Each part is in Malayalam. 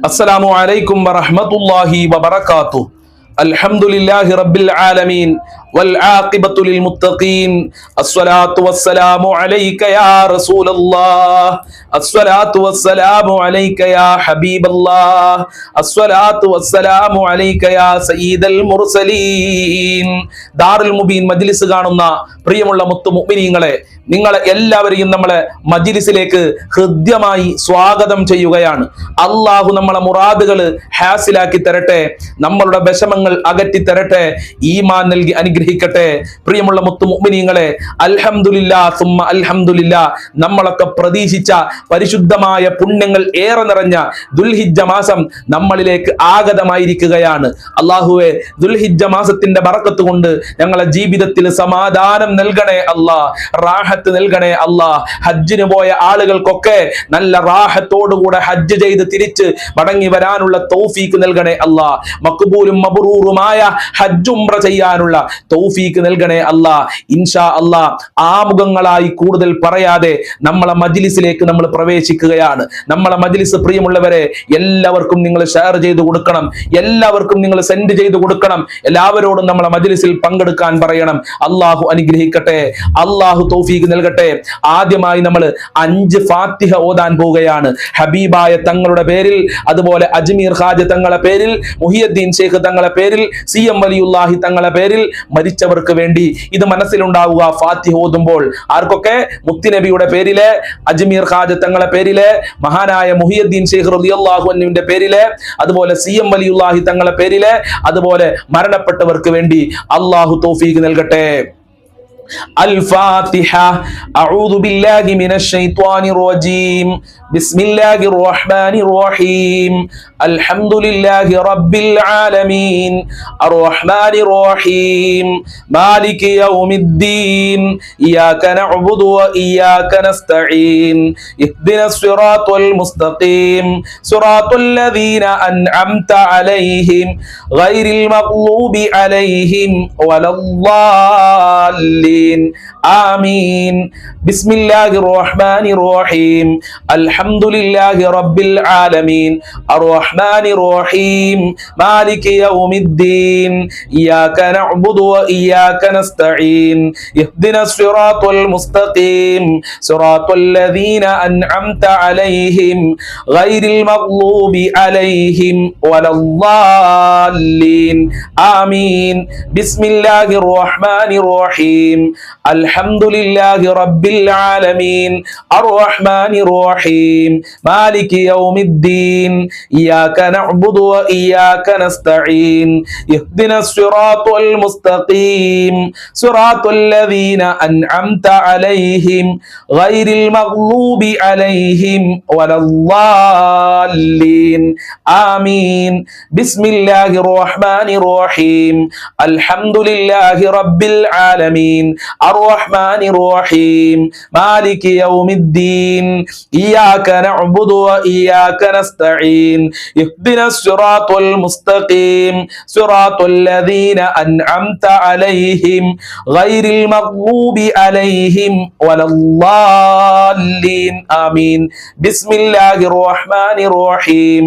അസ്സലാമു അലൈക്കും വറഹ്മത്തുള്ളാഹി വബറകാതുഹു. അൽഹംദുലില്ലാഹി റബ്ബിൽ ആലമീൻ വൽ ആഖിബത്തു ലിൽ മുത്തഖീൻ. അസ്സലാത്തു വസ്സലാമു അലൈക യാ റസൂലല്ലാഹ്. അസ്സലാത്തു വസ്സലാമു അലൈക യാ ഹബീബല്ലാഹ്. അസ്സലാത്തു വസ്സലാമു അലൈക യാ സയ്യിദൽ മുർസലീൻ. ദാറുൽ മുബീൻ മജ്ലിസ് കാണുന്ന പ്രിയമുള്ള മുത്തു മുഅ്മിനീങ്ങളെ, നിങ്ങളെ എല്ലാവരെയും നമ്മളെ മജ്ലിസിലേക്ക് ഹൃദ്യമായി സ്വാഗതം ചെയ്യുകയാണ്. അള്ളാഹു നമ്മളെ മുറാദുകൾ ഹാസിലാക്കി തരട്ടെ, നമ്മളുടെ വിഷമങ്ങൾ അകറ്റി തരട്ടെ, ഈമാൻ നൽകി അനുഗ്രഹിക്കട്ടെ. പ്രിയമുള്ള മുത്തു മുഅ്മിനീങ്ങളെ, അൽഹംദുലില്ലാ സുമ്മ അൽഹംദുലില്ലാ, നമ്മളൊക്കെ പ്രതീക്ഷിച്ച പരിശുദ്ധമായ പുണ്യങ്ങൾ ഏറെ നിറഞ്ഞ ദുൽഹിജ്ജ മാസം നമ്മളിലേക്ക് ആഗതമായിരിക്കുകയാണ്. അള്ളാഹുവെ, ദുൽഹിജ്ജ മാസത്തിന്റെ ബറക്കത്ത് കൊണ്ട് ഞങ്ങളെ ജീവിതത്തിൽ സമാധാനം നൽകണേ അല്ലാ, റാഹത്ത് നൽകണേ അല്ലാ. ഹജ്ജിന് പോയ ആളുകൾക്കൊക്കെ നല്ല റാഹത്തോടുകൂടെ ഹജ്ജ് ചെയ്ത് തിരിച്ച് മടങ്ങി വരാനുള്ള തൗഫീക്ക് നൽകണേ അല്ലാ. മഖ്ബൂലും മബ്റൂറുമായ ഹജ്ജ് ഉംറ ചെയ്യാനുള്ള തൗഫീക്ക് നൽകണേ അല്ലാ. ഇൻഷാ അല്ലാ, ആമുഖങ്ങളായി കൂടുതൽ പറയാതെ നമ്മളെ മജ്ലിസിലേക്ക് നമ്മൾ പ്രവേശിക്കുകയാണ്. നമ്മളെ മജ്ലിസ് പ്രിയമുള്ളവരെ, എല്ലാവർക്കും നിങ്ങൾ ഷെയർ ചെയ്ത് കൊടുക്കണം, എല്ലാവർക്കും നിങ്ങൾ സെൻഡ് ചെയ്ത് കൊടുക്കണം, എല്ലാവരോടും നമ്മളെ മജ്ലിസിൽ പങ്കെടുക്കാൻ പറയണം. അള്ളാഹു അനുഗ്രഹിക്കട്ടെ, അള്ളാഹു തൗഫീക്ക് നൽകട്ടെ. ആദ്യമായി നമ്മൾ 5 ഫാത്തിഹ ഓതാൻ പോവുകയാണ്. ഹബീബായ തങ്ങളുടെ പേരിൽ, അതുപോലെ അജ്മീർ ഖാജ തങ്ങളുടെ പേരിൽ, മുഹിയുദ്ദീൻ ശൈഖ് തങ്ങളുടെ പേരിൽ, CM വലിയുല്ലാഹി തങ്ങളുടെ പേരിൽ, മരിച്ചവർക്ക് വേണ്ടി ഇത് മനസ്സിലുണ്ടാവുക. ഫാത്തിഹ ഓതുമ്പോൾ ആർക്കൊക്കെ? മുത്തുനബിയുടെ പേരിലെ, അജ്മീർ ഖാജ തങ്ങളുടെ പേരിലെ, മഹാനായ മുഹിയുദ്ദീൻ ശൈഖ് റളിയല്ലാഹു അൻഹുവിന്റെ പേരിലെ, അതുപോലെ CM വലിയുല്ലാഹി തങ്ങളുടെ പേരിലെ, അതുപോലെ മരണപ്പെട്ടവർക്ക് വേണ്ടി അള്ളാഹു തൗഫീഖ് നൽകട്ടെ. الفاتحة. أعوذ بالله من الشيطان الرجيم. بسم الله الرحمن الرحيم. الحمد لله رب العالمين الرحمن الرحيم مالك يوم الدين إياك نعبد وإياك نستعين اهدنا الصراط المستقيم صراط الذين أنعمت عليهم غير المغضوب عليهم ولا الضالين آمين. بسم الله الرحمن الرحيم. الحمد لله رب العالمين الرحمن الرحيم مالك يوم الدين إياك نعبد وإياك نستعين اهدنا الصراط المستقيم صراط الذين أنعمت عليهم غير المغضوب عليهم ولا الضالين آمين. بسم الله الرحمن الرحيم. الحمد لله رب العالمين الرحمن الرحيم مالك يوم الدين إياك نعبد وإياك نستعين اهدنا الصراط المستقيم صراط الذين أنعمت عليهم غير المغضوب عليهم ولا الضالين آمين. بسم الله الرحمن الرحيم. الحمد لله رب العالمين الرحمن الرحيم مالك يوم الدين إياك نعبد وإياك نستعين اهدنا الصراط المستقيم صراط الذين أنعمت عليهم غير المغضوب عليهم ولا الضالين آمين. بسم الله الرحمن الرحيم.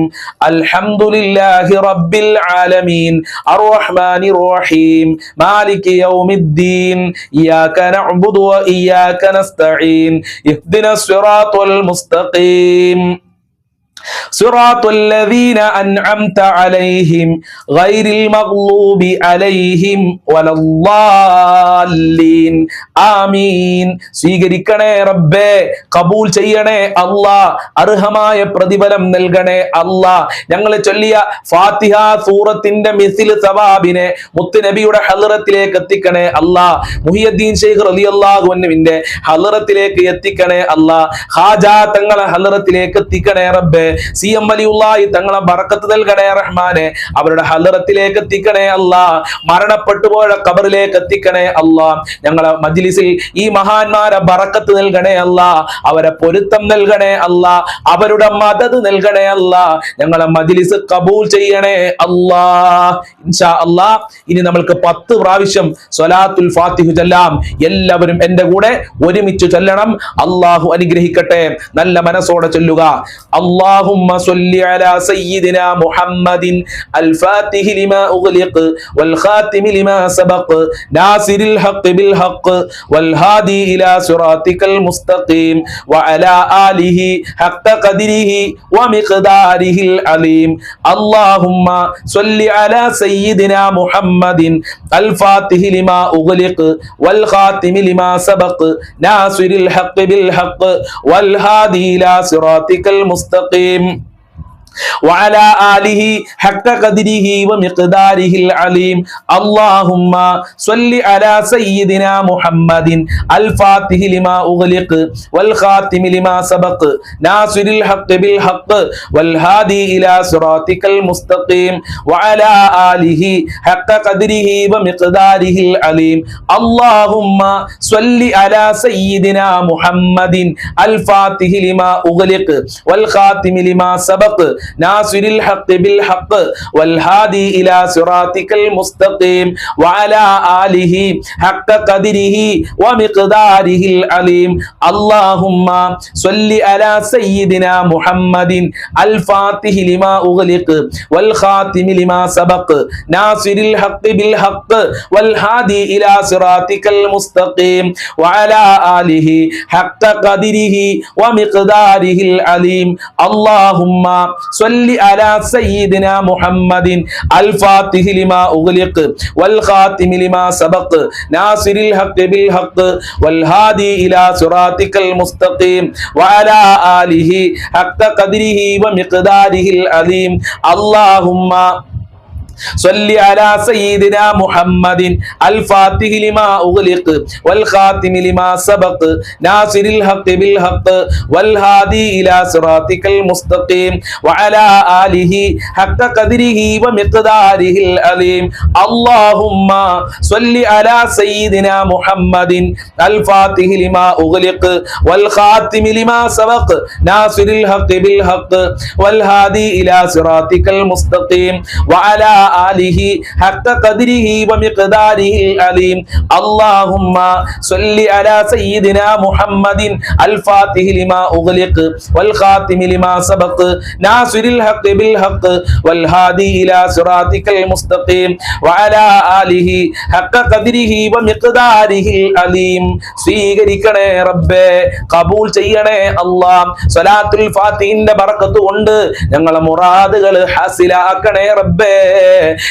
الحمد لله رب العالمين الرحمن الرحيم مالك يوم الدين إياك نعبد وإياك نستعين اهدنا الصراط المستقيم صراط الذين أنعمت عليهم غير المغضوب عليهم ولا الضالين آمين. സ്വീകരിക്കണേ റബ്ബേ, കബൂൽ ചെയ്യണേ അല്ലാ, അർഹമായ പ്രതിഫലം നൽകണേ അല്ലാ. ഞങ്ങൾ ചൊല്ലിയ ഫാത്തിഹ സൂറത്തിന്റെ മിസ്ൽ സവാബിനെ മുത്തുനബിയുടെ ഹളറത്തിലേക്ക് എത്തിക്കണേ അല്ലാ. മുഹിയുദ്ദീൻ ശൈഖ് റളിയല്ലാഹു അൻഹുവിന്റെ ഹളറത്തിലേക്ക് എത്തിക്കണേ അല്ലാ. ഖാജ തങ്ങളെ ഹളറത്തിലേക്ക് എത്തിക്കണേ റബ്ബേ. CM വലിയുള്ളാഹി തങ്ങളെ ബറക്കത്ത് നൽകണേ റഹ്മാനെ, അവരുടെ ഹളറത്തിലേക്ക് എത്തിക്കണേ അല്ലാ. മരണപ്പെട്ടു പോയ ഖബറിലേക്ക് എത്തിക്കണേ അല്ലാ. ഞങ്ങളെ മജ്ലിസിൽ ഈ മഹാന്മാരെ ബറക്കത്ത് നൽകണേ അല്ലാ, അവരെ പൊരുത്തം നൽകണേ അല്ലാ, അവരുടെ മദദ് നൽകണേ അല്ലാ. ഞങ്ങളെ മജ്ലിസ് കബൂൽ ചെയ്യണേ അല്ലാ. ഇൻഷാ അല്ലാ, ഇനി നമ്മൾക്ക് 10 പ്രാവശ്യം സ്വലാത്തുൽ ഫാത്തിഹ ചൊല്ലാം. എല്ലാവരും എന്റെ കൂടെ ഒരുമിച്ച് ചൊല്ലണം. അല്ലാഹു അനുഗ്രഹിക്കട്ടെ. നല്ല മനസ്സോടെ ചൊല്ലുക. അല്ലാഹു اللهم صل على سيدنا محمد الفاتح لما أغلق والخاتم لما سبق ناصر الحق بالحق والهادي إلى صراطك المستقيم وعلى آله حق قدره ومقداره العليم اللهم صل على سيدنا محمد الفاتح لما أغلق والخاتم لما سبق ناصر الحق بالحق والهادي إلى صراطك المستقيم وعلى آله حق قدره ومقداره العليم اللهم صل على سيدنا محمد الفاتح لما أغلق والخاتم لما سبق ناصر الحق بالحق والهادي إلى صراطك المستقيم وعلى آله حق قدره ومقداره العليم اللهم صل على سيدنا محمد الفاتح لما أغلق والخاتم لما سبق ناصر الحق بالحق والهادي إلى صراطك المستقيم وعلى آله حق قدره ومقداره العليم اللهم صل على سيدنا محمد الفاتح لما أغلق والخاتم لما سبق ناصر الحق بالحق والهادي إلى صراطك المستقيم وعلى آله حق قدره ومقداره العليم اللهم صل على سيدنا محمد الفاتح لما أغلق والخاتم لما سبق ناصر الحق بالحق والهادي إلى صراطك المستقيم وعلى آله حق قدره ومقداره العظيم اللهم صل على سيدنا محمد الفاتح لما أغلق والخاتم لما سبق ناصر الحق بالحق والهادي إلى صراطك المستقيم وعلى آله حق قدره ومقداره العظيم اللهم صل على سيدنا محمد الفاتح لما أغلق والخاتم لما سبق ناصر الحق بالحق والهادي إلى صراطك المستقيم وعلى آله حق قدره ومقداره العليم اللهم صل على سيدنا محمد الفاتح لما أغلق والخاتم لما سبق ناصر الحق بالحق والهادي إلى صراطك المستقيم وعلى آله حق قدره ومقداره العليم സ്വീകരിക്കണേ റബ്ബേ കബൂൽ ചെയ്യണേ അല്ലാഹ് സ്വലാത്തുൽ ഫാത്തിഹിന്റെ ബറക്കത്ത് കൊണ്ട് ഞങ്ങളെ മുറാദുകൾ ഹാസിലാക്കണേ റബ്ബേ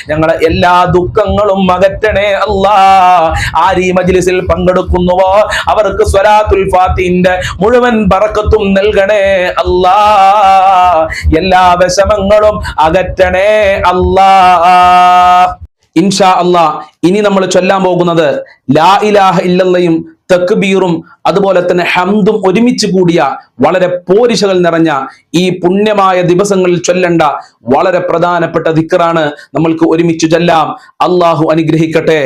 ഞങ്ങളുടെ എല്ലാ ദുഃഖങ്ങളും അകറ്റണേ അല്ലാഹ് ആര് ഈ മജ്ലിസിൽ പങ്കെടുക്കുന്നുവോ അവർക്ക് സ്വലാത്തുൽ ഫാത്തിഹിന്റെ മുഴുവൻ ബറക്കത്തും നൽകണേ അല്ലാഹ് എല്ലാ വിഷമങ്ങളും അകറ്റണേ അല്ലാഹ് ഇൻഷാ അല്ലാഹ് ഇനി നമ്മൾ ചൊല്ലാൻ പോകുന്നത് ലാ ഇലാഹ ഇല്ലല്ലയും തക്ബീറും അതുപോലെ തന്നെ ഹംദും ഒരുമിച്ച് കൂടിയ വളരെ പോരിശകൾ നിറഞ്ഞ ഈ പുണ്യമായ ദിവസങ്ങളിൽ ചൊല്ലേണ്ട വളരെ പ്രധാനപ്പെട്ട ദിക്റാണ് നമ്മൾക്ക് ഒരുമിച്ച് ചൊല്ലാം അല്ലാഹു അനുഗ്രഹിക്കട്ടെ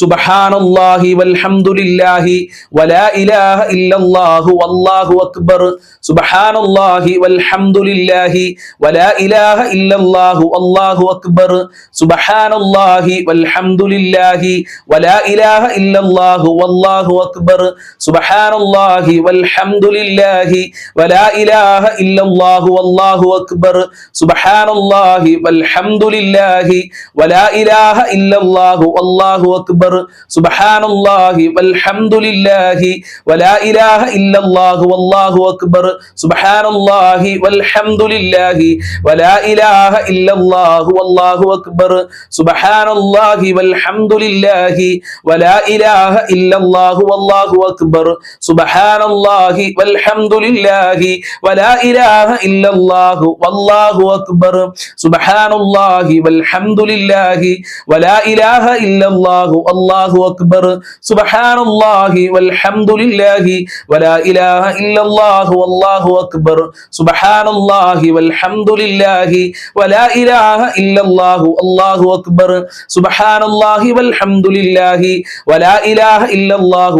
സുബ്ഹാനല്ലാഹി വൽഹംദുലില്ലാഹി വലാ ഇലാഹ ഇല്ലല്ലാഹു വല്ലാഹു അക്ബർ സുബ്ഹാനല്ലാഹി വൽഹംദുലില്ലാഹി വലാ ഇലാഹ ഇല്ലല്ലാഹു വല്ലാഹു അക്ബർ സുബ്ഹാനല്ലാഹി വൽഹംദുലില്ലാഹി വലാ ഇലാഹ ഇല്ലല്ലാഹു വല്ലാഹു അക്ബർ സുബ്ഹാനല്ലാഹി വൽഹംദുലില്ലാഹി വലാ ഇലാഹ ഇല്ലല്ലാഹു വല്ലാഹു അക്ബർ സുബ്ഹാനല്ലാഹി വൽഹംദുലില്ലാഹി വലാ ഇലാഹ ഇല്ലല്ലാഹു വല്ലാഹു അക്ബർ സുബ്ഹാനല്ലാഹി വൽഹംദുലില്ലാഹി വലാ ഇലാഹ ഇല്ലല്ലാഹു വല്ലാഹു അക്ബർ സുബ്ഹാനല്ലാഹി വൽഹംദുലില്ലാഹി വലാ ഇലാഹ ഇല്ലല്ലാഹു വല്ലാഹു അക്ബർ സുബ്ഹാനല്ലാഹി വൽഹംദുലില്ലാഹി വലാ ഇലാഹ ഇല്ലല്ലാഹു വല്ലാഹു അക്ബർ സുബ്ഹാനല്ലാഹി വൽഹംദുലില്ലാഹി വലാ ഇലാഹ ഇല്ലല്ലാഹു വല്ലാഹു അക്ബർ സുബ്ഹാനല്ലാഹി വൽഹംദുലില്ലാഹി വലാ ഇലാഹ ഇല്ലല്ലാഹു വല്ലാഹു അക്ബർ സുബ്ഹാനല്ലാഹി വൽഹംദുലില്ലാഹി വലാ ഇലാഹ ഇല്ലല്ലാഹു വല്ലാഹു അക്ബർ സുബ്ഹാനല്ലാഹി വൽഹംദുലില്ലാഹി വലാ ഇലാഹ ഇല്ലല്ലാഹു വല്ലാഹു അക്ബർ സുബ്ഹാനല്ലാഹി വൽഹംദുലില്ലാഹി വലാ ഇലാഹ ഇല്ലല്ലാഹു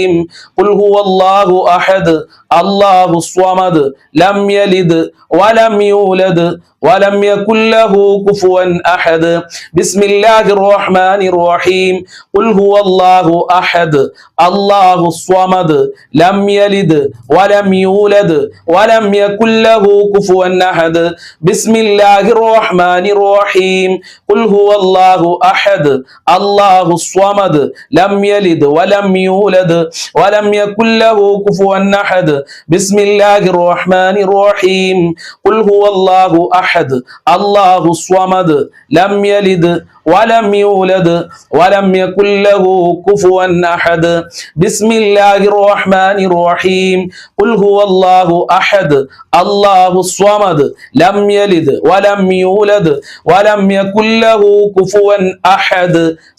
الرحيم قل هو الله أحد الله الصمد لم يلد ولم يولد ولم يكن له كفوا أحد بسم الله الرحمن الرحيم قل هو الله أحد الله الصمد لم يلد ولم يولد ولم يكن له كفوا أحد بسم الله الرحمن الرحيم قل هو الله أحد الله الصمد لم يلد ولم يولد ولم يكن له كفوا أحد بسم الله الرحمن الرحيم قل هو الله أحد الله الصمد لم يلد ولم يولد ولم يكن له كفوا أحد بسم الله الرحمن الرحيم قل هو الله أحد الله الصمد لم يلد ولم يولد ولم يكن له كفوا أحد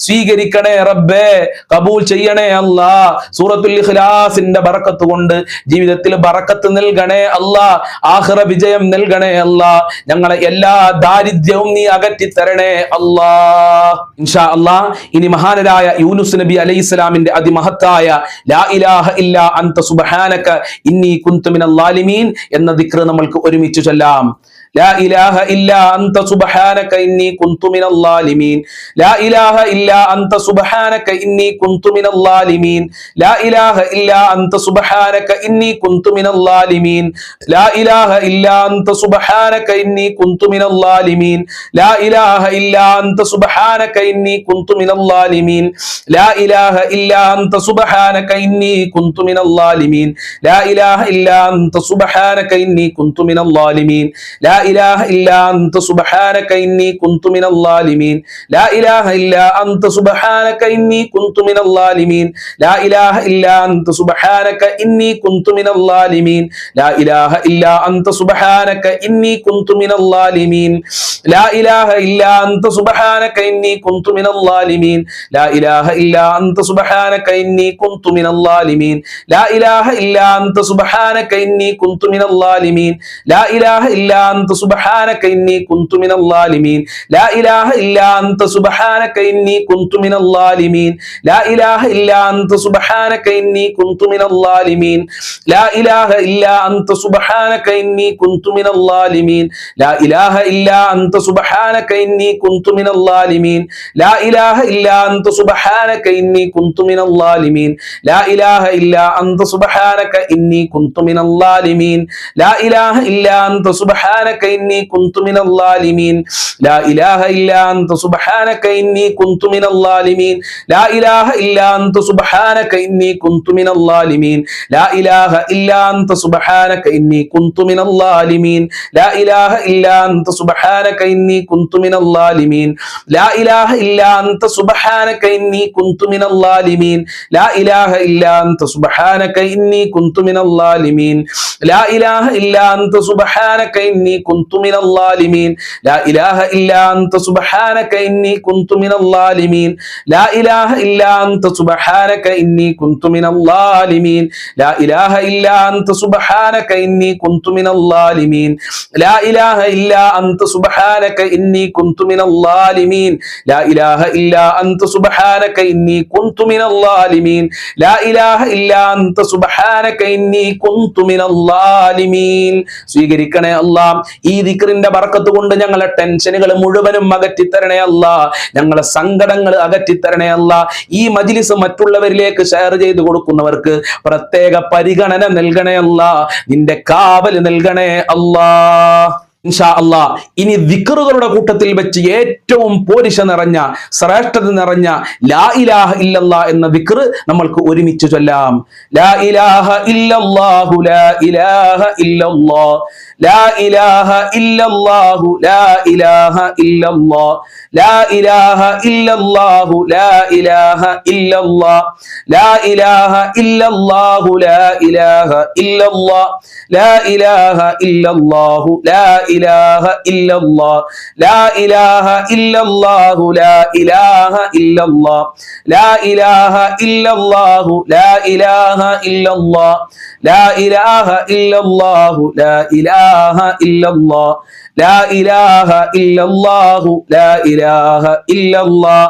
സ്വീകരിക്കണേ റബ്ബേ, കബൂൽ ചെയ്യണേ അല്ലാ. സൂറത്തുൽ ഇഖ്ലാസിന്റെ ബറക്കത്ത് കൊണ്ട് ജീവിതത്തിൽ ബറക്കത്ത് നൽകണേ അല്ലാ, ആഖിറ വിജയം നൽകണേ അല്ലാ, ഞങ്ങളെ എല്ലാ ദാരിദ്ര്യവും നീ അകറ്റി തരണേ അല്ലാ. ഇൻഷാ അല്ലാഹ് ഇനി മഹാനരായ യൂനുസ് നബി അലൈഹിസ്സലാമിന്റെ അതിമഹത്തായ ലാ ഇലാഹ ഇല്ലാ അൻത സുബ്ഹാനക ഇന്നി കുന്തു മിനൽ ളാലിമീൻ എന്ന ദിക്ർ നമ്മൾക്ക് ഒരുമിച്ച് ചൊല്ലാം. لا إله إلا أنت سبحانك إني كنت من الظالمين لا إله إلا أنت سبحانك إني كنت من الظالمين لا إله إلا أنت سبحانك إني كنت من الظالمين لا إله إلا أنت سبحانك إني كنت من الظالمين لا إله إلا أنت سبحانك إني كنت من الظالمين لا إله إلا أنت سبحانك إني كنت من الظالمين لا إله إلا أنت سبحانك إني كنت من الظالمين لا إله إلا أنت سبحانك إني كنت من الظالمين لا إله إلا أنت سبحانك إني كنت من الظالمين لا إله إلا أنت سبحانك إني كنت من الظالمين لا إله إلا أنت سبحانك إني كنت من الظالمين لا إله إلا أنت سبحانك إني كنت من الظالمين لا إله إلا أنت سبحانك إني كنت من الظالمين لا إله إلا أنت سبحانك إني كنت من الظالمين لا إله إلا أنت سبحانك إني كنت من الظالمين لا إله إلا أنت سبحانك إني كنت من الظالمين لا إله إلا أنت سبحانك إني كنت من الظالمين لا إله إلا أنت سبحانك إني كنت من الظالمين لا إله إلا أنت سبحانك إني كنت من الظالمين لا إله إلا أنت سبحانك إني كنت من الظالمين لا إله إلا أنت سبحانك إني كنت من الظالمين لا إله إلا أنت سبحانك إني كنت من الظالمين لا إله إلا أنت سبحانك إني كنت من الظالمين لا إله إلا أنت سبحانك إني كنت من الظالمين لا إله إلا أنت سبحانك إني كنت من الظالمين لا إله إلا أنت سبحانك إني كنت من الظالمين لا إله إلا أنت سبحانك إني كنت من الظالمين لا إله إلا أنت سبحانك إني كنت من الظالمين لا إله إلا أنت سبحانك إني كنت من الظالمين لا إله إلا أنت سبحانك إني كنت من الظالمين لا إله إلا أنت سبحانك إني كنت من الظالمين لا إله إلا أنت سبحانك إني كنت من الظالمين لا إله إلا أنت سبحانك إني كنت من الظالمين لا إله إلا أنت سبحانك إني كنت من الظالمين لا إله إلا أنت سبحانك إني كنت من الظالمين സ്വീകരിക്കണേ അല്ലാഹ്. ഈ ദിക്റിന്റെ ബർക്കത്ത് കൊണ്ട് ഞങ്ങളെ ടെൻഷനുകൾ മുഴുവനും അകറ്റിത്തരണേ അല്ലാഹ്, ഞങ്ങളെ സങ്കടങ്ങൾ അകറ്റിത്തരണേ അല്ലാഹ്. ഈ മജ്ലിസ് മറ്റുള്ളവരിലേക്ക് ഷെയർ ചെയ്ത് കൊടുക്കുന്നവർക്ക് പ്രത്യേക പരിഗണന നൽകണേ അല്ലാഹ്, നിന്റെ കാവൽ നൽകണേ അല്ലാഹ്. ഇൻഷാ അല്ലാഹ് ഇനി ദിക്റുകളുടെ കൂട്ടത്തിൽ വെച്ച് ഏറ്റവും പോരിശ നിറഞ്ഞ ശ്രേഷ്ഠത നിറഞ്ഞ ലാ ഇലാഹ ഇല്ലല്ലാഹ് എന്ന ദിക്ർ നമ്മൾക്ക് ഒരുമിച്ച് ചൊല്ലാം. ലാ ഇലാഹ ഇല്ലല്ലാഹു ലാ ഇലാഹ ഇല്ലല്ലാഹ് ലാ ഇലാഹ ഇല്ലല്ലാഹു ലാ ഇലാഹ ഇല്ലല്ലാഹ് ലാ ഇലാഹ ഇല്ലല്ലാഹു ലാ ഇലാഹ ഇല്ലല്ലാഹ് ലാ ഇലാഹ ഇല്ലല്ലാഹു ലാ ഇലാഹ ഇല്ലല്ലാഹ് ലാ ഇലാഹ ഇല്ലല്ലാഹു ലാ ഇലാഹ ഇല്ലല്ലാഹ് ലാ ഇലാഹ ഇല്ലല്ലാഹു ലാ ഇലാഹ ഇല്ലല്ലാഹ് ലാ ഇലാഹ ഇല്ലല്ലാഹു ലാ ഇലാഹ ഇല്ലല്ലാഹ് ലാ ഇലാഹ ഇല്ലല്ലാഹു ലാ ഇലാഹ ഇല്ലല്ലാഹ് ലാ ഇലാഹ ഇല്ലല്ലാഹു ലാ ഇലാഹ ഇല്ലല്ലാഹ്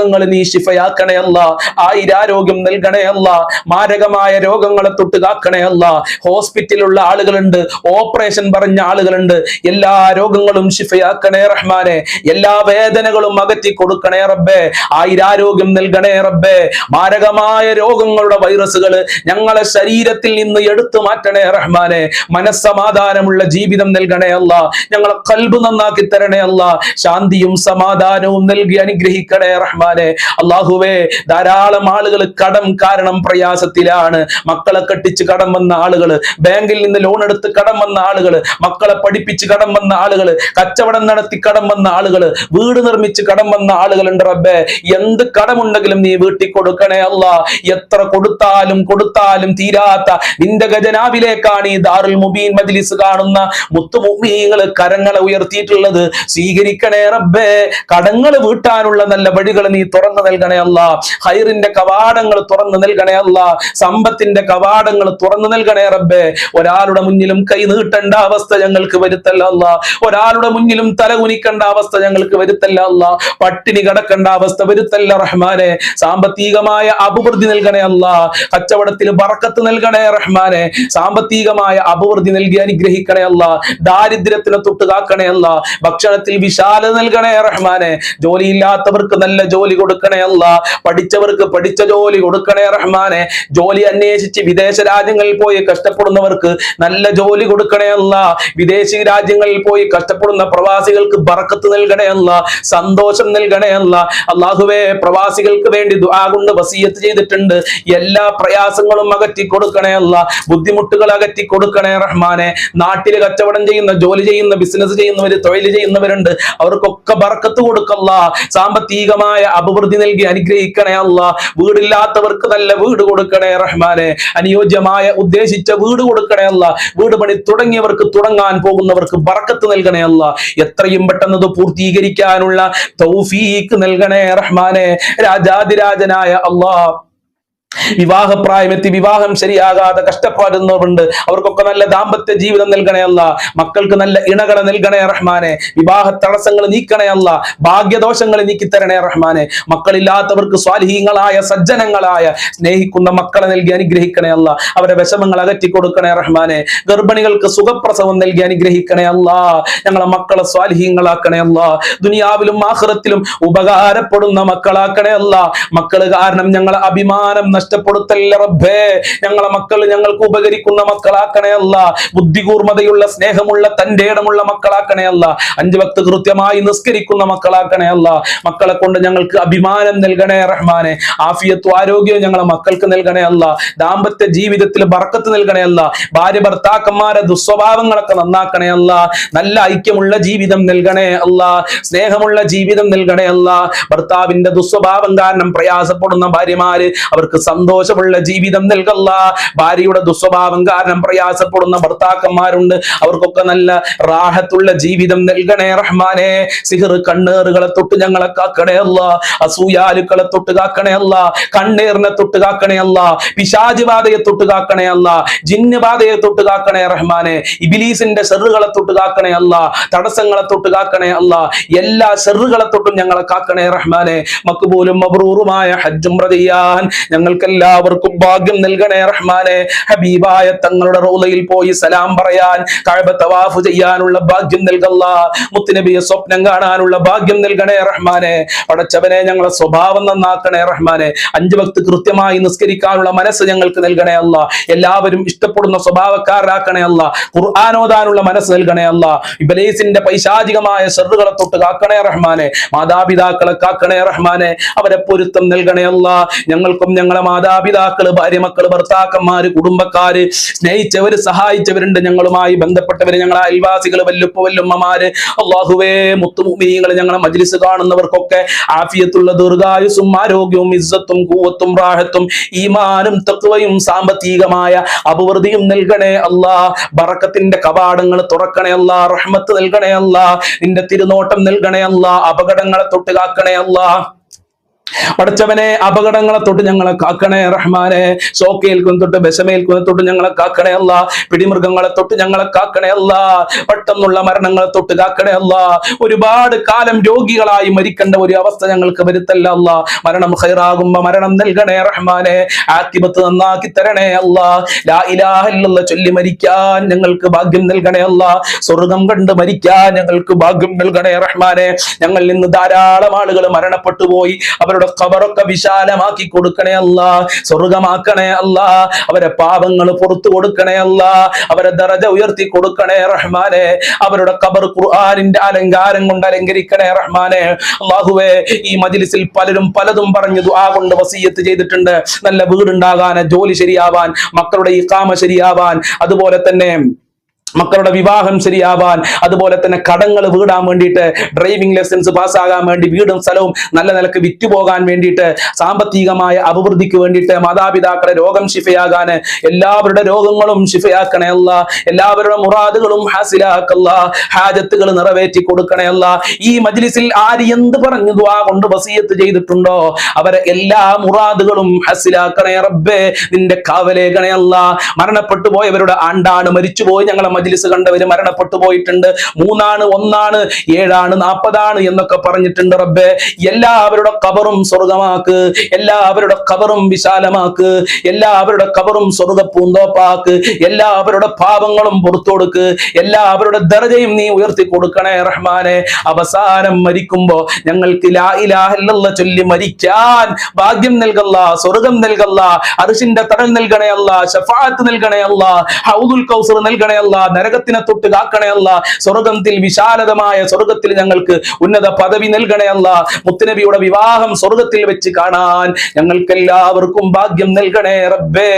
രോഗങ്ങൾ നീ ശിഫയാക്കണേ അല്ല, ആയിരാരോഗ്യം നൽകണേ അല്ല, മാരകമായ രോഗങ്ങളെ തൊട്ട് കാക്കണേ അല്ല. ഹോസ്പിറ്റലിലുള്ള ആളുകളുണ്ട്, ഓപ്പറേഷൻ പറഞ്ഞ ആളുകളുണ്ട്, എല്ലാ രോഗങ്ങളും ശിഫയാക്കണേ റഹ്മാനെ, എല്ലാ വേദനകളും അകറ്റി കൊടുക്കണേ റബ്ബേ, ആയിരാരോഗ്യം നൽകണേ റബ്ബേ. മാരകമായ രോഗങ്ങളുടെ വൈറസുകൾ ഞങ്ങളെ ശരീരത്തിൽ നിന്ന് എടുത്തു മാറ്റണേ റഹ്മാനെ, മനസ്സമാധാനമുള്ള ജീവിതം നൽകണേ അല്ല, ഞങ്ങളെ ഖൽബ് നന്നാക്കി തരണേ അല്ല, ശാന്തിയും സമാധാനവും നൽകി അനുഗ്രഹിക്കണേ റഹ്മാനെ. അല്ലാഹുവേ, ധാരാളം ആളുകൾ കടം കാരണം പ്രയാസത്തിലാണ്. മക്കളെ കെട്ടിച്ച് കടം വന്ന ആളുകൾ, ബാങ്കിൽ നിന്ന് ലോൺ എടുത്ത് കടം വന്ന ആളുകൾ, മക്കളെ പഠിപ്പിച്ച് കടം വന്ന ആളുകൾ, കച്ചവടം നടത്തി കടം വന്ന ആളുകൾ, വീട് നിർമ്മിച്ച് കടം വന്ന ആളുകളുണ്ട് റബ്ബേ. എന്ത് കടമുണ്ടെങ്കിലും നീ വീട്ടി കൊടുക്കണേ അല്ല. എത്ര കൊടുത്താലും തീരാത്ത നിന്റെ ഖജനാവിലേക്കാണ് ഈ ദാറുൽ മുബീൻ മജ്ലിസ് കാണുന്ന മുത്തുമുഅ്മിനീങ്ങൾ കരങ്ങളെ ഉയർത്തിയിട്ടുള്ളത്. സ്വീകരിക്കണേ റബ്ബേ. കടങ്ങൾ വീട്ടാനുള്ള നല്ല വഴികൾ നീ തുറന്നു നൽകണേ അല്ല, ഖൈറിന്റെ കവാടങ്ങൾ തുറന്നു നൽകണേ അല്ല, സമ്പത്തിന്റെ കവാടങ്ങൾ തുറന്നു നൽകണേ റബ്ബേ. ഒരാളുടെ മുന്നിലും കൈ നീട്ടേണ്ട അവസ്ഥ ഞങ്ങൾക്ക് വരുത്തല്ല അല്ല, ഒരാളുടെ മുന്നിലും തല കുനിക്കേണ്ട അവസ്ഥ ഞങ്ങൾക്ക് വരുത്തല്ല അല്ല, പട്ടിണി കിടക്കേണ്ട അവസ്ഥ വരുത്തല്ല റഹ്മാനെ. സാമ്പത്തികമായ അഭിവൃദ്ധി നൽകണേ അല്ല, കച്ചവടത്തിൽ ബറക്കത്ത് നൽകണേ റഹ്മാനെ, സാമ്പത്തികമായ അഭിവൃദ്ധി നൽകി അനുഗ്രഹിക്കണേ അല്ല, ദാരിദ്ര്യത്തിനെ തൊട്ട് കാക്കണേ അല്ല, ഭക്ഷണത്തിൽ വിശാലത നൽകണേ റഹ്മാനെ, ജോലിയില്ലാത്തവർക്ക് നല്ല ജോലി കൊടുക്കണേ അല്ല, പഠിച്ചവർക്ക് പഠിച്ച ജോലി കൊടുക്കണേ റഹ്മാനെ, ജോലി അന്വേഷിച്ച് വിദേശ രാജ്യങ്ങളിൽ പോയി കഷ്ടപ്പെടുന്നവർക്ക് നല്ല ജോലി കൊടുക്കണേ അല്ല, വിദേശി രാജ്യങ്ങളിൽ പോയി കഷ്ടപ്പെടുന്ന പ്രവാസികൾക്ക് ബറക്കത്ത് നൽകണേ അല്ല, സന്തോഷം നൽകണേ അല്ല. അല്ലാഹുവേ, പ്രവാസികൾക്ക് വേണ്ടി ദുആ കൊണ്ട് വസിയത്ത് ചെയ്തിട്ടുണ്ട്. എല്ലാ പ്രയാസങ്ങളും അകറ്റി കൊടുക്കണേ അല്ല, ബുദ്ധിമുട്ടുകൾ അകറ്റി കൊടുക്കണേ റഹ്മാനെ. നാട്ടിൽ കച്ചവടം ചെയ്യുന്ന, ജോലി ചെയ്യുന്ന, ബിസിനസ് ചെയ്യുന്നവര്, തൊഴിൽ ചെയ്യുന്നവരുണ്ട്, അവർക്കൊക്കെ ബർക്കത്ത് കൊടുക്കല്ല, സാമ്പത്തികമായ അഭിവൃദ്ധി നൽകി അനുഗ്രഹിക്കണേ അല്ല. വീടില്ലാത്തവർക്ക് നല്ല വീട് കൊടുക്കണേ റഹ്മാനെ, അനുയോജ്യമായ ഉദ്ദേശിച്ച വീട് കൊടുക്കണേ അല്ല, വീട് പണി തുടങ്ങിയവർക്ക്, തുടങ്ങാൻ പോകുന്നവർക്ക് ബർക്കത്ത് നൽകണേ അല്ല, എത്രയും പെട്ടെന്ന് പൂർത്തീകരിക്കാനുള്ള തൗഫീഖ് നൽകണേ റഹ്മാനെ. രാജാതിരാജനായ അല്ലാഹ്, വിവാഹപ്രായമെത്തി വിവാഹം ശരിയാകാതെ കഷ്ടപ്പെടുന്നവരുണ്ട്, അവർക്കൊക്കെ നല്ല ദാമ്പത്യ ജീവിതം നൽകണേ അല്ല, മക്കൾക്ക് നല്ല ഇണകളെ നൽകണേ റഹ്മാനെ, വിവാഹ തടസ്സങ്ങൾ നീക്കണേ അല്ല, ഭാഗ്യദോഷങ്ങൾ നീക്കിത്തരണേ റഹ്മാനെ. മക്കളില്ലാത്തവർക്ക് സ്വാലിഹീങ്ങളായ സജ്ജനങ്ങളായ സ്നേഹിക്കുന്ന മക്കളെ നൽകി അനുഗ്രഹിക്കണേ അല്ല, അവരുടെ വിഷമങ്ങൾ അകറ്റി കൊടുക്കണേ റഹ്മാനെ. ഗർഭിണികൾക്ക് സുഖപ്രസവം നൽകി അനുഗ്രഹിക്കണേ അല്ല, ഞങ്ങളെ മക്കളെ സ്വാലിഹീങ്ങളാക്കണേ അല്ല, ദുനിയാവിലും ആഖിറത്തിലും ഉപകാരപ്പെടുന്ന മക്കളാക്കണേ അല്ല. മക്കള് കാരണം ഞങ്ങളെ അഭിമാനം നഷ്ടപ്പെടുത്തല്ല റബ്ബേ, ഞങ്ങളെ മക്കൾ ഞങ്ങൾക്ക് ഉപകരിക്കുന്ന മക്കളാക്കണേ അല്ല, ബുദ്ധികൂർമ്മതയുള്ള, സ്നേഹമുള്ള, തന്റെ ഇടമുള്ള മക്കളാക്കണേ അല്ല, 5 വക്ത് കൃത്യമായി നിസ്കരിക്കുന്ന മക്കളാക്കണേ അല്ല. മക്കളെ കൊണ്ട് ഞങ്ങൾക്ക് അഭിമാനം നൽകണേ റഹ്മാനെ, ആഫിയത്തും ആരോഗ്യവും ഞങ്ങളെ മക്കൾക്ക് നൽകണേ അല്ല, ദാമ്പത്യ ജീവിതത്തിൽ ബർക്കത്ത് നൽകണേ അല്ല, ഭാര്യ ഭർത്താക്കന്മാരെ ദുസ്വഭാവങ്ങളൊക്കെ നന്നാക്കണേ അല്ല, നല്ല ഐക്യമുള്ള ജീവിതം നൽകണേ അല്ല, സ്നേഹമുള്ള ജീവിതം നൽകണേ അല്ല. ഭർത്താവിന്റെ ദുസ്വഭാവം കാരണം പ്രയാസപ്പെടുന്ന ഭാര്യമാര്, അവർക്ക് സന്തോഷമുള്ള ജീവിതം നൽകല്ല. ഭാര്യയുടെ ദുസ്വഭാവം കാരണം പ്രയാസപ്പെടുന്ന ഭർത്താക്കന്മാരുണ്ട്, അവർക്കൊക്കെ നല്ല റാഹത്തുള്ള ജീവിതം നൽകണേ റഹ്മാനെ. സിഹർ കണ്ണേറുകളെ തൊട്ട് ഞങ്ങളെ കാക്കണേ അല്ല, അസൂയാലുക്കളെ തൊട്ട് കാക്കണേ അല്ല, കണ്ണേറിനെ തൊട്ട് കാക്കണേ അല്ല, പിശാച് ബാധയെ തൊട്ട് കാക്കണേ അല്ല, ജിന്ന് ബാധയെ തൊട്ട് കാക്കണേ റഹ്മാനെ, ഇബ്ലീസിന്റെ ഷെറുകളെ തൊട്ട് കാക്കണേ അല്ല, തടസ്സങ്ങളെ തൊട്ട് കാക്കണേ അല്ല, എല്ലാ ഷെറുകളെ തൊട്ടും ഞങ്ങളെ കാക്കണേ റഹ്മാനെ. മക്ബൂലും മബ്റൂറുമായ ഹജ്ജ് ഉംറ ചെയ്യാൻ ഞങ്ങൾക്ക് എല്ലാവർക്കും ഭാഗ്യം നൽകണേ റഹ്മാനെ. ഹബീബായ തങ്ങളുടെ റൗളയിൽ പോയി സലാം പറയാൻ, കഅബ തവാഫ് ചെയ്യാനുള്ള ഭാഗ്യം നൽകല്ല, മുത്തുനബിയെ സ്വപ്നം കാണാനുള്ള ഭാഗ്യം നൽകണേ റഹ്മാനെ. പടച്ചവനെ, ഞങ്ങളെ സ്വഭാവം നന്നാക്കണേ റഹ്മാനെ. 5 വക്ത് കൃത്യമായി നിസ്കരിക്കാനുള്ള മനസ്സ് ഞങ്ങൾക്ക് നൽകണേ അല്ല, എല്ലാവരും ഇഷ്ടപ്പെടുന്ന സ്വഭാവക്കാരാക്കണേ അല്ല, ഖുർആൻ ഓതാനുള്ള മനസ്സ് നൽകണേ അല്ല, ഇബ്ലീസിന്റെ പൈശാചികമായ ശർറുകളെ തൊട്ട് കാക്കണേ റഹ്മാനെ. മാതാപിതാക്കളെ കാക്കണേ റഹ്മാനെ, അവരെ പൊരുത്തം നൽകണേ അല്ല. ഞങ്ങൾക്കും ഞങ്ങളെ മാതാപിതാക്കള്, ഭാര്യ, മക്കള്, ഭർത്താക്കന്മാര്, കുടുംബക്കാര്, സ്നേഹിച്ചവര്, സഹായിച്ചവരുണ്ട്, ഞങ്ങളുമായി ബന്ധപ്പെട്ടവര്, ഞങ്ങളെ അയൽവാസികള്, വല്ലുപ്പ വല്ലുമ്മമാര്, അല്ലാഹുവേ, മുത്തുമുഅ്മിനീങ്ങള്, ഞങ്ങളെ മജ്ലിസ് കാണുന്നവർക്കൊക്കെ ആഫിയത്തുള്ള ദീർഘായുസ്സും ആരോഗ്യവും ഇസ്സത്തും ഖുവ്വത്തും റാഹത്തും ഈമാനും തഖ്വയും സാമ്പത്തികമായ അഭിവൃദ്ധിയും നൽകണേ അല്ലാ. ബറക്കത്തിന്റെ കവാടങ്ങൾ തുറക്കണേ അല്ലാ, റഹ്മത്ത് നൽകണേ അല്ലാ, നിന്റെ തിരുനോട്ടം നൽകണേ അല്ലാ, അപകടങ്ങളെ തൊട്ട് കാക്കണേ അല്ലാ. പടച്ചവനെ അപകടങ്ങളെ തൊട്ട് ഞങ്ങളെ കാക്കണേ റഹ്മാനെ. ഷോക്കേൽക്കുന്ന തൊട്ട് വിഷമേൽക്കുന്ന തൊട്ട് ഞങ്ങളെ കാക്കണേ അല്ല. പിടിമൃഗങ്ങളെ തൊട്ട് ഞങ്ങളെ കാക്കണേ അല്ല. പെട്ടെന്നുള്ള മരണങ്ങളെ തൊട്ട് കാക്കണേ അല്ല. ഒരുപാട് കാലം രോഗികളായി മരിക്കേണ്ട ഒരു അവസ്ഥ ഞങ്ങൾക്ക് വരുത്തല്ല അല്ല. മരണം ഖൈറാകുമ്പോ മരണം നൽകണേ റഹ്മാനെ. ആഖിബത്ത് നന്നാക്കി തരണേ അല്ല. ലാ ഇലാഹ ഇല്ലല്ലാഹ് ചൊല്ലി മരിക്കാൻ ഞങ്ങൾക്ക് ഭാഗ്യം നൽകണേ അല്ല. സ്വർഗം കണ്ട് മരിക്കാൻ ഞങ്ങൾക്ക് ഭാഗ്യം നൽകണേ റഹ്മാനെ. ഞങ്ങളിൽ നിന്ന് ധാരാളം ആളുകൾ മരണപ്പെട്ടു പോയി. അവരുടെ ഖബറൊക്കെ വിശാലമാക്കി കൊടുക്കണേ അല്ല. സ്വർഗമാക്കണേ അല്ല. അവരെ പാപങ്ങൾ പുറത്തു കൊടുക്കണേ അല്ല. അവരെ ദറജ ഉയർത്തി കൊടുക്കണേ റഹ്മാനെ. അവരുടെ ഖബർ ഖുർആനിന്റെ അലങ്കാരം കൊണ്ട് അലങ്കരിക്കണേ റഹ്മാനെ. അല്ലാഹുവേ, ഈ മജ്ലിസിൽ പലരും പലതും പറഞ്ഞു ദുആ കൊണ്ട് വസിയത്ത് ചെയ്തിട്ടുണ്ട്. നല്ല വീടുണ്ടാകാൻ, ജോലി ശരിയാവാൻ, മക്കളുടെ ഇഖാമ ശരിയാവാൻ, അതുപോലെ തന്നെ മക്കളുടെ വിവാഹം ശരിയാവാൻ, അതുപോലെ തന്നെ കടങ്ങൾ വീടാൻ വേണ്ടിയിട്ട്, ഡ്രൈവിംഗ് ലൈസൻസ് പാസ്സാകാൻ വേണ്ടി, വീടും സ്ഥലവും നല്ല നിലക്ക് വിറ്റുപോകാൻ വേണ്ടിയിട്ട്, സാമ്പത്തികമായ അഭിവൃദ്ധിക്ക് വേണ്ടിയിട്ട്, മാതാപിതാക്കളുടെ രോഗം ശിഫയാകാൻ, എല്ലാവരുടെ രോഗങ്ങളും ശിഫയാക്കണേ അല്ല. എല്ലാവരുടെ മുറാദുകളും ഹാസിലാക്കല്ല. ഹാജത്തുകൾ നിറവേറ്റി കൊടുക്കണേ അല്ല. ഈ മജ്ലിസിൽ ആര് എന്ത് പറഞ്ഞു ദുആ കൊണ്ട് വസിയത്ത് ചെയ്തിട്ടുണ്ടോ അവരെ എല്ലാ മുറാദുകളും ഹാസിലാക്കണേ റബ്ബേ. നിന്റെ കാവലേകണേ അല്ല. മരണപ്പെട്ടു പോയവരുടെ ആണ്ടാണ്, മരിച്ചുപോയി ഞങ്ങളെ മജ്ലിസ് കണ്ടവര് മരണപ്പെട്ടു പോയിട്ടുണ്ട്. 3 ആണ്, 1 ആണ്, 7 ആണ്, 40 ആണ് എന്നൊക്കെ പറഞ്ഞിട്ടുണ്ട് റബ്ബേ. എല്ലാവരുടെ ഖബറും സ്വർഗമാക്ക്. എല്ലാവരുടെ ഖബറും വിശാലമാക്ക്. എല്ലാവരുടെ ഖബറും സ്വർഗ പൂന്തോപ്പാക്ക്. എല്ലാവരുടെ പാപങ്ങളും പുറത്തു കൊടുക്ക്. എല്ലാവരുടെ ദർജയും നീ ഉയർത്തി കൊടുക്കണേ റഹ്മാനെ. അവസാനം മരിക്കുമ്പോ ഞങ്ങൾക്ക് ലാ ഇലാഹ ഇല്ലല്ലാഹ് ചൊല്ലി മരിക്കാൻ ഭാഗ്യം നൽകല്ല. സ്വർഗം നൽകല്ല. അർശിന്റെ തണൽ നൽകണേ അല്ല. ശഫാഅത്ത് നൽകണേ അല്ല. ഹൗദുൽ കൗസർ നൽകണേ അല്ല. നരകത്തിനെ തൊട്ട് കാക്കണേ അല്ല. സ്വർഗത്തിൽ വിശാലതമായ സ്വർഗത്തിൽ ഞങ്ങൾക്ക് ഉന്നത പദവി നൽകണേ അല്ല. മുത്തുനബിയുടെ വിവാഹം സ്വർഗത്തിൽ വെച്ച് കാണാൻ ഞങ്ങൾക്ക് എല്ലാവർക്കും ഭാഗ്യം നൽകണേ റബ്ബേ.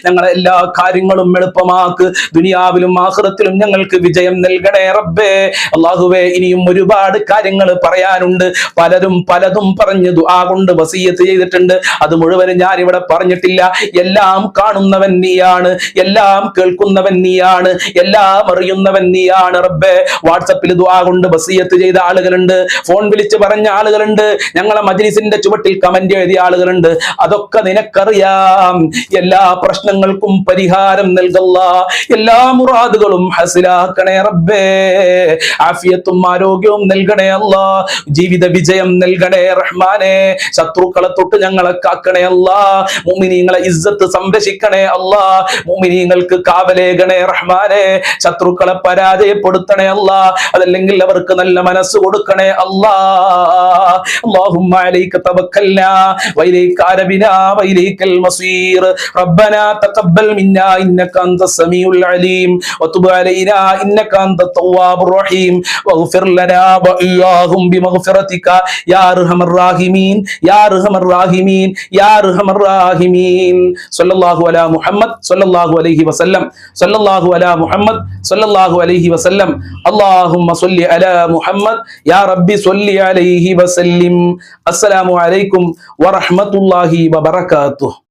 ഞങ്ങളെ എല്ലാ കാര്യങ്ങളും എളുപ്പമാക്ക്. ദുനിയാവിലും ആഖിറത്തിലും ഞങ്ങൾക്ക് വിജയം നൽകണേ റബ്ബേ. അല്ലാഹുവേ, ഇനിയും ഒരുപാട് കാര്യങ്ങൾ പറയാനുണ്ട്. പലരും പലതും പറഞ്ഞു ദുആ കൊണ്ട് വസിയത്ത് ചെയ്തിട്ടുണ്ട്. അത് മുഴുവനും ഞാൻ ഇവിടെ പറഞ്ഞിട്ടില്ല. എല്ലാം കാണുന്നവൻ നീയാണ്, എല്ലാം കേൾക്കുന്നവൻ നീയാണ്, എല്ലാം അറിയുന്നവൻ നീയാണ് റബ്ബേ. വാട്സപ്പിൽ ദുആ കൊണ്ട് വസിയത്ത് ചെയ്ത ആളുകളുണ്ട്, ഫോൺ വിളിച്ച് പറഞ്ഞ ആളുകളുണ്ട്, ഞങ്ങളെ മജ്ലിസിന്റെ ചുവട്ടിൽ കമന്റ് എഴുതിയ ആളുകളുണ്ട്. അതൊക്കെ നിനക്കറിയാം. എല്ലാ പ്രശ്നങ്ങൾക്കും പരിഹാരം നൽകല്ല. എല്ലാ മുറാദുകളും ഹസിലാക്കണേ റബ്ബേ. ആഫിയത്തും ആരോഗ്യവും നൽകണേ അല്ല. ജീവിത വിജയം നൽകണേ റഹ്മാനെ. ശത്രുക്കളെ തൊട്ട് ഞങ്ങളെ കാക്കണേ അല്ല. മുഅ്മിനീങ്ങളെ ഇസ്സത്ത് സംരക്ഷിക്കണേ അല്ല. മുഅ്മിനീങ്ങൾക്ക് കാവലേകണേ റഹ്മാനെ. ശത്രുക്കളെ പരാജയപ്പെടുത്തണേ അല്ല. അതല്ലെങ്കിൽ അവർക്ക് നല്ല മനസ്സ് കൊടുക്കണേ അല്ലാ. اللهم عليك توكلنا وإليك أنبنا وإليك المصير. ربنا تقبل منا إنك أنت السميع العليم وتب علينا إنك أنت التواب الرحيم واغفر لنا وإياهم بمغفرتك يا أرحم الراحمين يا أرحم الراحمين يا أرحم الراحمين. صلى الله على محمد صلى الله عليه وسلم صلى الله على محمد صلى الله عليه وسلم. اللهم صل على محمد يا ربي صل عليه وسلم. السلام عليكم ورحمة الله وبركاته.